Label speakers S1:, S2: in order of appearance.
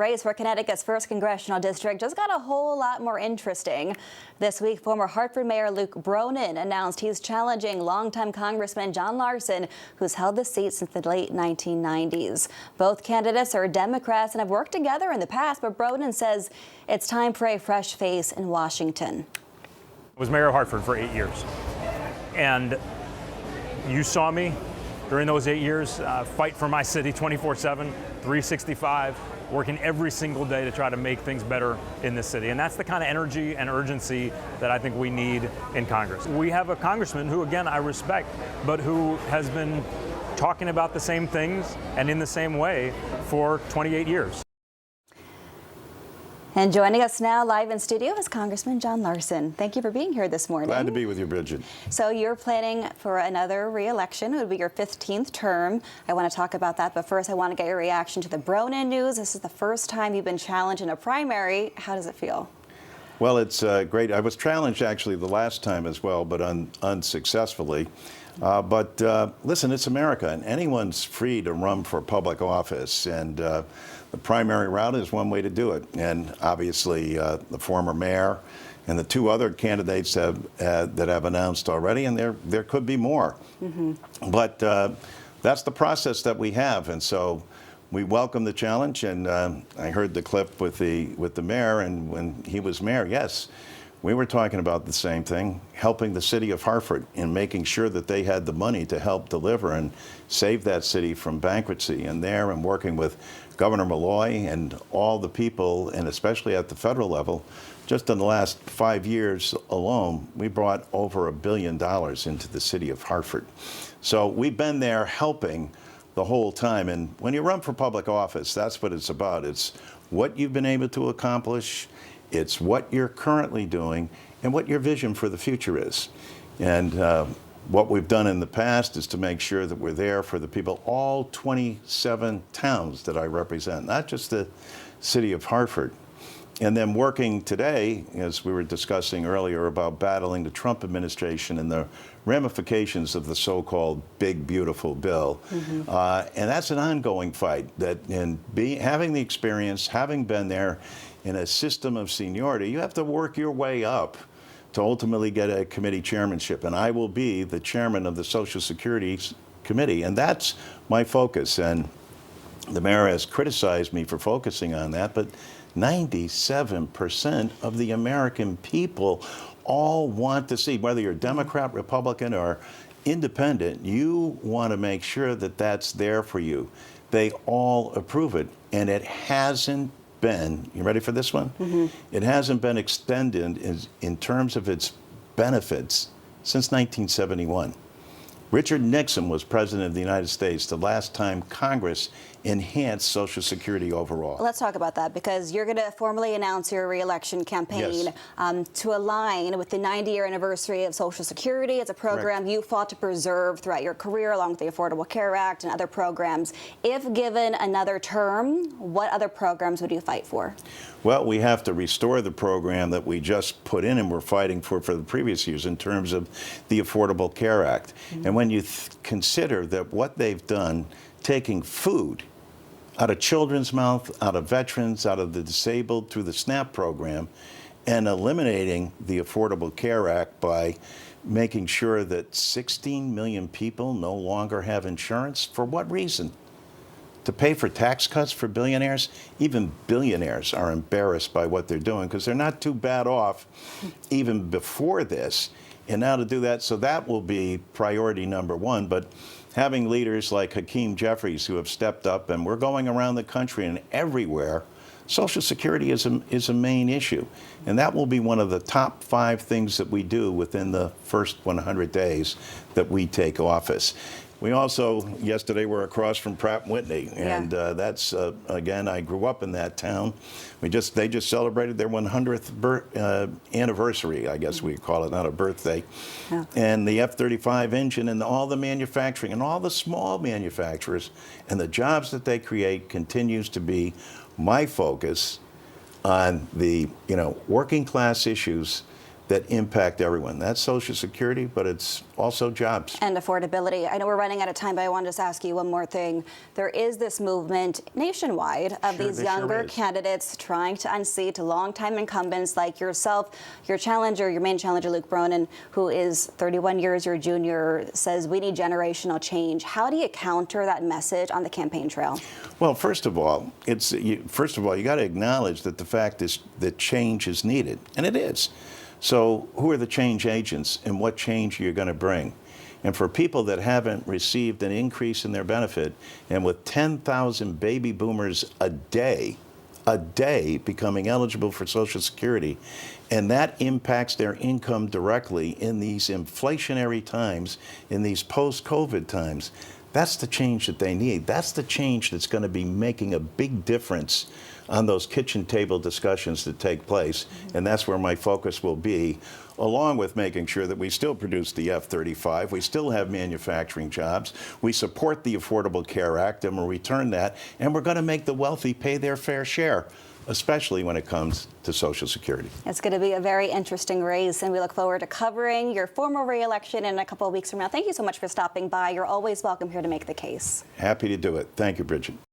S1: Race for Connecticut's first congressional district just got a whole lot more interesting. This week, former Hartford Mayor Luke Bronin announced he's challenging longtime Congressman John Larson, who's held the seat since the late 1990s. Both candidates are Democrats and have worked together in the past, but Bronin says it's time for a fresh face in Washington.
S2: I was mayor of Hartford for 8 years, and you saw me during those 8 years fight for my city 24/7, 365, working every single day to try to make things better in this city. And that's the kind of energy and urgency that I think we need in Congress. We have a congressman who, again, I respect, but who has been talking about the same things and in the same way for 28 years.
S1: And joining us now live in studio is Congressman John Larson. Thank you for being here this morning.
S3: Glad to be with you, Bridget.
S1: So you're planning for another re-election. It would be your 15th term. I want to talk about that, but first I want to get your reaction to the Bronin news. This is the first time you've been challenged in a primary. How does it feel?
S3: Well, it's great. I was challenged actually the last time as well, but unsuccessfully. Listen, it's America, and anyone's free to run for public office, and the primary route is one way to do it. And obviously, the former mayor and the two other candidates that have announced already, and there could be more. Mm-hmm. But that's the process that we have, and so we welcome the challenge. And I heard the clip with the mayor, and when he was mayor, yes. We were talking about the same thing, helping the city of Hartford and making sure that they had the money to help deliver and save that city from bankruptcy. And there, and working with Governor Malloy and all the people, and especially at the federal level, just in the last 5 years alone, we brought over $1 billion into the city of Hartford. So we've been there helping the whole time. And when you run for public office, that's what it's about. It's what you've been able to accomplish. It's what you're currently doing and what your vision for the future is. And what we've done in the past is to make sure that we're there for the people, all 27 towns that I represent, not just the city of Hartford. And then working today, as we were discussing earlier, about battling the Trump administration and the ramifications of the so-called big, beautiful bill. Mm-hmm. And that's an ongoing fight, having the experience, having been there in a system of seniority, you have to work your way up to ultimately get a committee chairmanship. And I will be the chairman of the Social Security Committee, and that's my focus. And the mayor has criticized me for focusing on that, but 97% of the American people all want to see, whether you're Democrat, Republican, or independent, you want to make sure that that's there for you. They all approve it, and it hasn't been, you ready for this one? Mm-hmm. It hasn't been extended in terms of its benefits since 1971. Richard Nixon was president of the United States the last time Congress enhanced Social Security overall.
S1: Let's talk about that, because you're going to formally announce your re-election campaign. Yes. To align with the 90-year anniversary of Social Security. It's a program you fought to preserve throughout your career, along with the Affordable Care Act and other programs. If given another term, what other programs would you fight for?
S3: Well, we have to restore the program that we just put in and we're fighting for the previous years in terms of the Affordable Care Act. Mm-hmm. And when you consider that what they've done, taking food out of children's mouth, out of veterans, out of the disabled through the SNAP program, and eliminating the Affordable Care Act by making sure that 16 million people no longer have insurance. For what reason? To pay for tax cuts for billionaires? Even billionaires are embarrassed by what they're doing, because they're not too bad off even before this. And now to do that, so that will be priority number one. But having leaders like Hakeem Jeffries who have stepped up, and we're going around the country and everywhere, Social Security is a main issue. And that will be one of the top 5 things that we do within the first 100 days that we take office. We also, yesterday, were across from Pratt & Whitney, and that's, again, I grew up in that town. They just celebrated their 100th anniversary, I guess we call it, not a birthday. Yeah. And the F-35 engine and all the manufacturing and all the small manufacturers and the jobs that they create continues to be my focus on the working class issues that impact everyone. That's Social Security, but it's also jobs.
S1: And affordability. I know we're running out of time, but I want to just ask you one more thing. There is this movement nationwide of these younger candidates trying to unseat longtime incumbents like yourself. Your challenger, your main challenger, Luke Bronin, who is 31 years your junior, says we need generational change. How do you counter that message on the campaign trail?
S3: Well, first of all, you got to acknowledge that the fact is that change is needed, and it is. So who are the change agents and what change are you going to bring? And for people that haven't received an increase in their benefit, and with 10,000 baby boomers a day becoming eligible for Social Security, and that impacts their income directly in these inflationary times, in these post-COVID times, that's the change that they need. That's the change that's going to be making a big difference on those kitchen table discussions that take place. And that's where my focus will be, along with making sure that we still produce the F-35, we still have manufacturing jobs, we support the Affordable Care Act, and we'll return that, and we're going to make the wealthy pay their fair share, especially when it comes to Social Security.
S1: It's going to be a very interesting race, and we look forward to covering your formal re-election in a couple of weeks from now. Thank you so much for stopping by. You're always welcome here to make the case.
S3: Happy to do it. Thank you, Bridget.